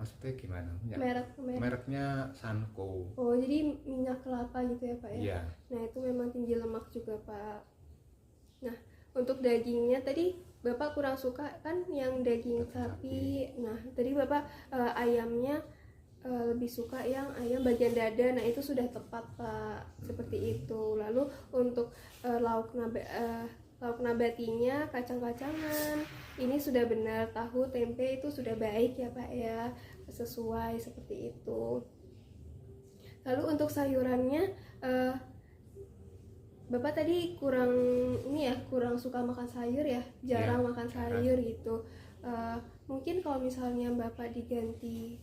maksudnya gimana? Merek. Mereknya Sanko. Oh, jadi minyak kelapa gitu ya Pak ya? Iya. Nah itu memang tinggi lemak juga Pak. Nah untuk dagingnya tadi Bapak kurang suka kan yang daging sapi. Nah tadi Bapak ayamnya lebih suka yang ayam bagian dada. Nah itu sudah tepat Pak, seperti itu. Lalu untuk lauk nabatinya, kacang-kacangan ini sudah benar, tahu tempe itu sudah baik ya Pak ya, sesuai seperti itu. Lalu untuk sayurannya Bapak tadi kurang suka makan sayur ya, jarang makan sayur gitu. Mungkin kalau misalnya Bapak diganti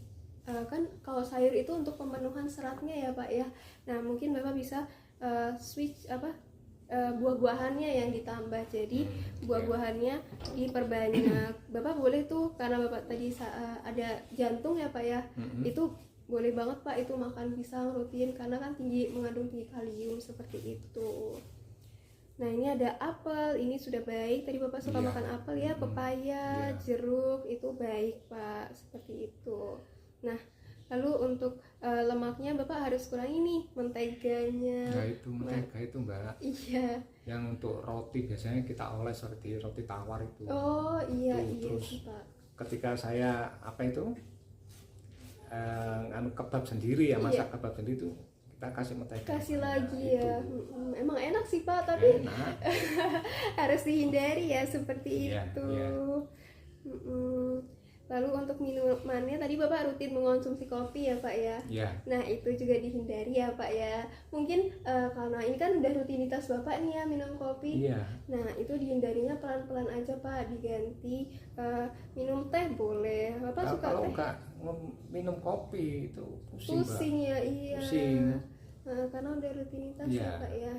kan kalau sayur itu untuk pemenuhan seratnya ya Pak ya. Nah mungkin Bapak bisa switch buah-buahannya yang ditambah, jadi buah-buahannya diperbanyak. Bapak boleh tuh, karena Bapak tadi ada jantung ya Pak ya, itu boleh banget Pak itu makan pisang rutin karena kan mengandung tinggi kalium seperti itu. Nah ini ada apel, ini sudah baik. Tadi Bapak suka makan apel ya, pepaya, jeruk itu baik Pak, seperti itu. Nah lalu untuk lemaknya Bapak harus kurangi nih menteganya. Nah itu mentega itu Mbak. Iya. Yang untuk roti biasanya kita oles seperti roti tawar itu. Oh iya Terus sih Pak. ketika saya kebab sendiri ya, masak kebab sendiri itu kita kasih mentega. Kasih lagi ya. Emang enak sih Pak, tapi harus dihindari ya seperti itu. Lalu untuk minumannya tadi Bapak rutin mengonsumsi kopi ya Pak ya. Nah itu juga dihindari ya Pak ya. Mungkin karena ini kan udah rutinitas Bapak nih ya minum kopi. Nah itu dihindarinya pelan-pelan aja Pak, diganti minum teh boleh. Bapak suka kalau teh? enggak minum kopi itu pusing ya. Iya. Pusing. Karena udah rutinitas ya Pak ya.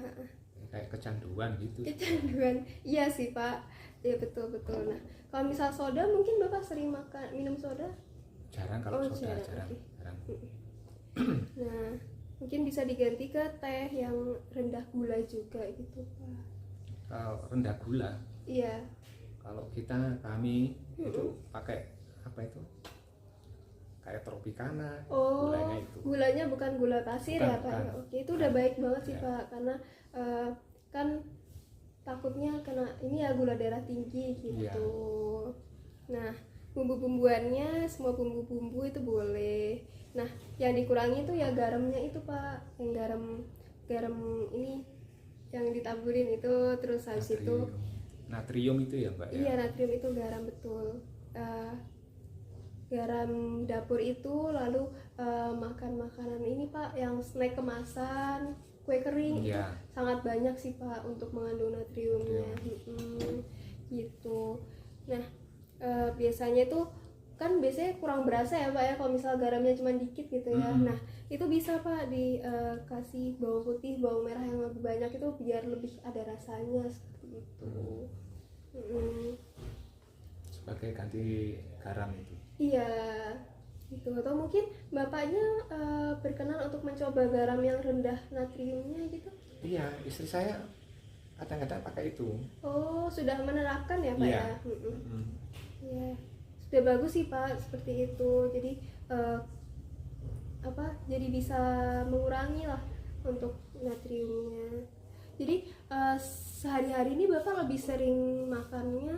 Kayak kecanduan gitu. Kecanduan, iya sih Pak. Ya betul. Nah kalau misal soda mungkin Bapak sering minum soda? Jarang kalau soda, jarang. Nah mungkin bisa diganti ke teh yang rendah gula juga gitu Pak. Kalau rendah gula? Iya. Kalau kami itu pakai apa itu? Kayak Tropicana. Gulanya itu. Gulanya bukan gula pasir ya Pak. Bukan. Oke, itu udah baik banget sih Pak, karena kan takutnya kena ini ya gula darah tinggi gitu. Nah bumbu-bumbuannya semua bumbu-bumbu itu boleh. Nah yang dikurangi itu ya garamnya itu Pak, yang garam ini yang ditaburin itu, terus habis itu natrium itu ya Mbak ya? Iya natrium itu garam, betul. Garam dapur itu, lalu makan makanan ini Pak yang snack kemasan, kue kering itu sangat banyak sih Pak untuk mengandung natriumnya. Gitu. Nah biasanya itu kan biasanya kurang berasa ya Pak ya kalau misal garamnya cuma dikit gitu ya. Nah itu bisa Pak dikasih bawang putih, bawang merah yang lebih banyak itu biar lebih ada rasanya seperti itu. Sebagai ganti garam itu. Iya gitu. Atau mungkin Bapaknya berkenan untuk mencoba garam yang rendah natriumnya gitu? Iya, istri saya kadang-kadang pakai itu. Oh, sudah menerapkan ya Pak ya? Iya, sudah bagus sih Pak seperti itu. Jadi jadi bisa mengurangi lah untuk natriumnya. Jadi sehari-hari ini Bapak lebih sering makannya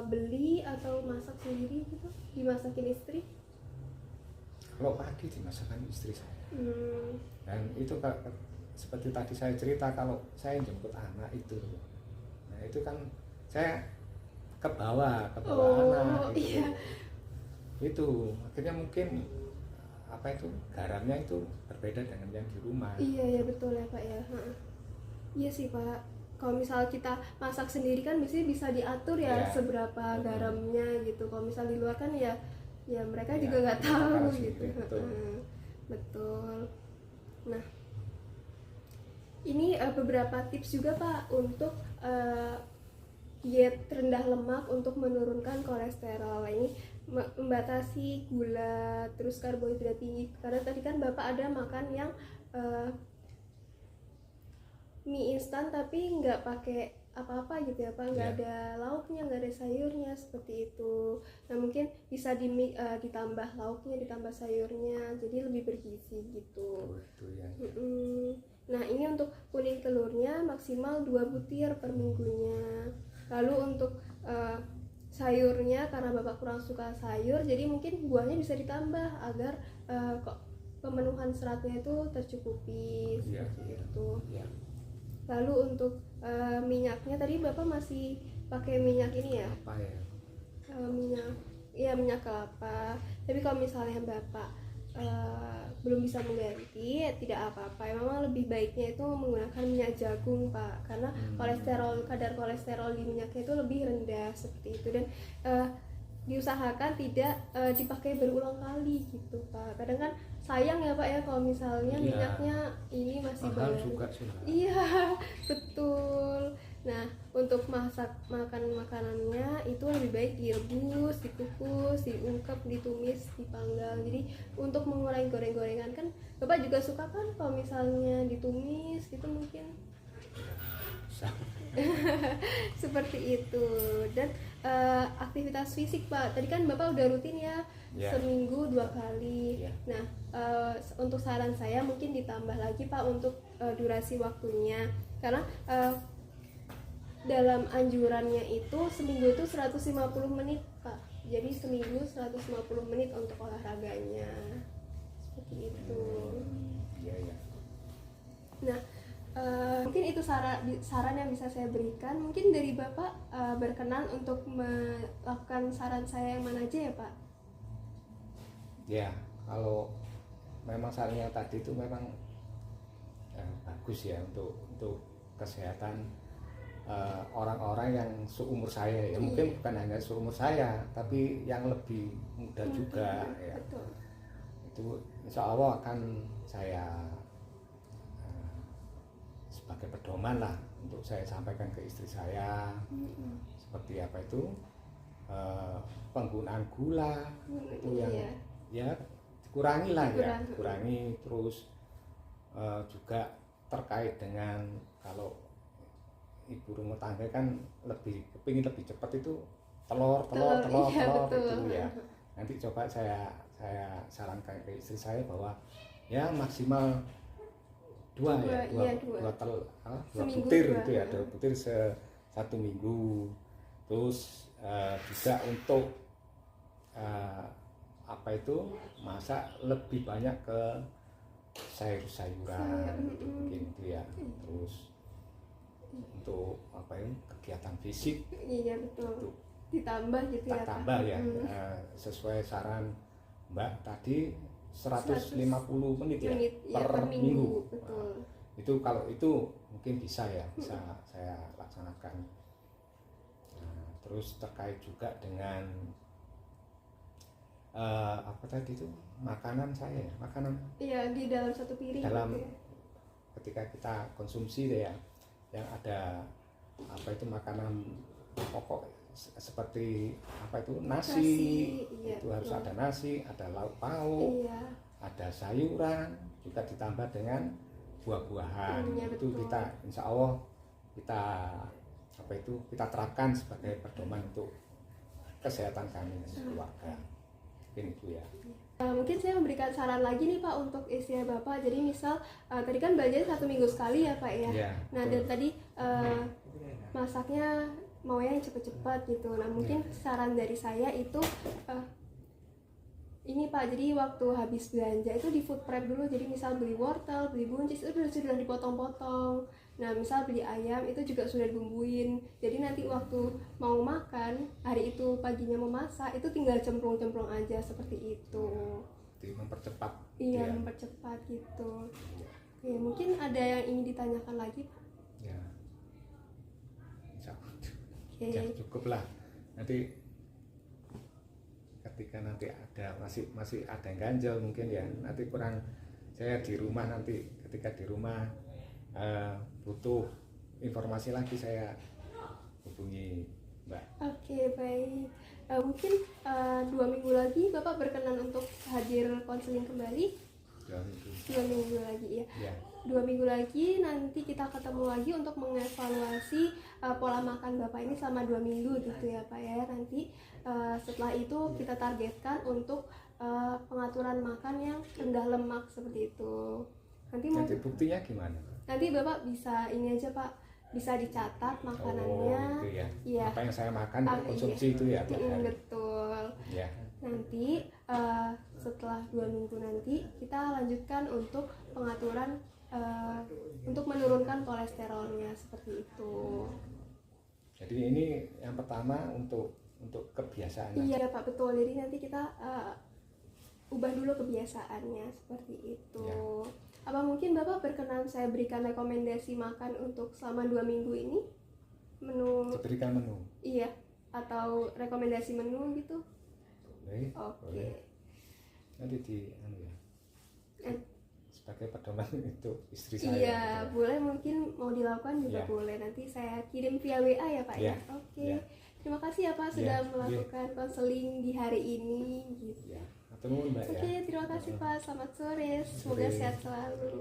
beli atau masak sendiri gitu, dimasakin istri? Kalau pagi dimasakan istri saya. Dan itu seperti tadi saya cerita, kalau saya jemput anak itu, nah itu kan saya ke bawah anak itu. Iya. Itu akhirnya mungkin garamnya itu berbeda dengan yang di rumah. Iya betul ya Pak ya. Iya sih Pak. Kalau misal kita masak sendiri kan biasanya bisa diatur ya seberapa garamnya gitu. Kalau misal di luar kan ya mereka juga nggak tahu gitu. Betul. Nah ini beberapa tips juga Pak untuk diet rendah lemak untuk menurunkan kolesterol. Ini membatasi gula, terus karbohidrat tinggi. Karena tadi kan Bapak ada makan yang mie instan tapi nggak pakai apa-apa gitu ya Pak, nggak ada lauknya, nggak ada sayurnya seperti itu. Nah mungkin bisa ditambah lauknya, ditambah sayurnya, jadi lebih bergizi gitu. Nah ini untuk kuning telurnya maksimal 2 butir per minggunya. Lalu untuk sayurnya, karena Bapak kurang suka sayur, jadi mungkin buahnya bisa ditambah agar pemenuhan seratnya itu tercukupi seperti itu. Lalu untuk minyaknya tadi Bapak masih pakai minyak ini ya? Apa ya? Minyak kelapa. Tapi kalau misalnya Bapak belum bisa mengganti, tidak apa-apa. Memang lebih baiknya itu menggunakan minyak jagung Pak, karena kadar kolesterol di minyaknya itu lebih rendah seperti itu, dan diusahakan tidak dipakai berulang kali gitu Pak. Kadang kan sayang ya Pak ya kalau misalnya minyaknya ini masih baru. Iya betul. Nah untuk makan makanannya itu lebih baik direbus, dikukus, diungkep, ditumis, dipanggang. Jadi untuk mengurangi goreng-gorengan, kan Bapak juga suka kan kalau misalnya ditumis gitu mungkin. Seperti itu. Dan aktivitas fisik Pak, tadi kan Bapak udah rutin ya, seminggu 2 kali. Nah untuk saran saya mungkin ditambah lagi Pak untuk durasi waktunya, karena dalam anjurannya itu seminggu itu 150 menit Pak, jadi seminggu 150 menit untuk olahraganya seperti itu. Nah mungkin itu saran yang bisa saya berikan. Mungkin dari Bapak berkenan untuk melakukan saran saya yang mana aja ya Pak? Ya, kalau memang saran yang tadi itu memang bagus ya untuk kesehatan orang-orang yang seumur saya ya. Mungkin bukan hanya seumur saya, tapi yang lebih muda juga ya. Betul. Itu insya Allah akan saya sebagai pedoman lah untuk saya sampaikan ke istri saya. Seperti apa itu penggunaan gula itu yang dikurangi lah ya, dikurangi. Terus juga terkait dengan kalau ibu rumah tangga kan kepingin lebih cepat itu telur itu ya. Nanti coba saya sarankan ke istri saya bahwa ya maksimal dua butir gitu ya, 2 butir satu minggu. Terus juga untuk masak lebih banyak ke sayur-sayuran gitu ya. Terus untuk kegiatan fisik betul, ditambah gitu ya tambah ya, sesuai saran Mbak tadi 150 menit ya, per minggu. Betul. Itu kalau itu mungkin bisa saya laksanakan. Terus terkait juga dengan tadi itu makanan di dalam satu piring dalam gitu ya. Ketika kita konsumsi ya, yang ada makanan pokok seperti nasi itu harus ada nasi, ada lauk pauk, ada sayuran, juga ditambah dengan buah-buahan. Itu kita insya Allah kita terapkan sebagai pedoman untuk kesehatan kami keluarga. Mungkin itu ya. Mungkin saya memberikan saran lagi nih Pak untuk istri Bapak. Jadi misal tadi kan belanja 1 minggu sekali ya Pak ya. Nah dan tadi masaknya mau yang cepet-cepet gitu. Nah mungkin saran dari saya itu ini Pak, jadi waktu habis belanja itu di food prep dulu. Jadi misal beli wortel, beli buncis itu sudah dipotong-potong. Nah misal beli ayam itu juga sudah dibumbuin. Jadi nanti waktu mau makan hari itu paginya memasak itu tinggal cemplung-cemplung aja seperti itu. Jadi mempercepat. Iya ya. Mempercepat gitu. Ya mungkin ada yang ingin ditanyakan lagi Pak? Ya. Ya cukup lah. Nanti ketika nanti ada masih ada yang ganjel mungkin ya, nanti kurang saya di rumah, nanti ketika di rumah butuh informasi lagi saya hubungi Mbak. Oke, baik. Mungkin 2 minggu lagi Bapak berkenan untuk hadir konseling kembali? 2 minggu. 2 minggu lagi ya. 2 minggu lagi nanti kita ketemu lagi untuk mengevaluasi pola makan Bapak ini selama 2 minggu gitu ya Pak ya. Nanti setelah itu kita targetkan untuk pengaturan makan yang rendah lemak seperti itu. Nanti buktinya gimana? Nanti Bapak bisa ini aja Pak, bisa dicatat makanannya. Oh, gitu ya. Iya. Apa yang saya makan konsumsi itu ya. Betul. Ya. Nanti setelah 2 minggu nanti kita lanjutkan untuk pengaturan untuk menurunkan kolesterolnya seperti itu. Jadi ini yang pertama untuk kebiasaan. Iya Pak, betul. Jadi nanti kita ubah dulu kebiasaannya seperti itu. Ya. Apa mungkin Bapak berkenan saya berikan rekomendasi makan untuk selama 2 minggu ini? Berikan menu? Iya, atau rekomendasi menu gitu? Boleh. Oke. Boleh. Nanti sebagai pedoman itu istri saya. Iya, boleh, mungkin mau dilakukan juga boleh. Nanti saya kirim via WA ya Pak ya. Oke. Terima kasih ya Pak sudah melakukan konseling di hari ini gitu. Mbak, Oke, terima kasih Pak. Selamat sore. Semoga sehat selalu.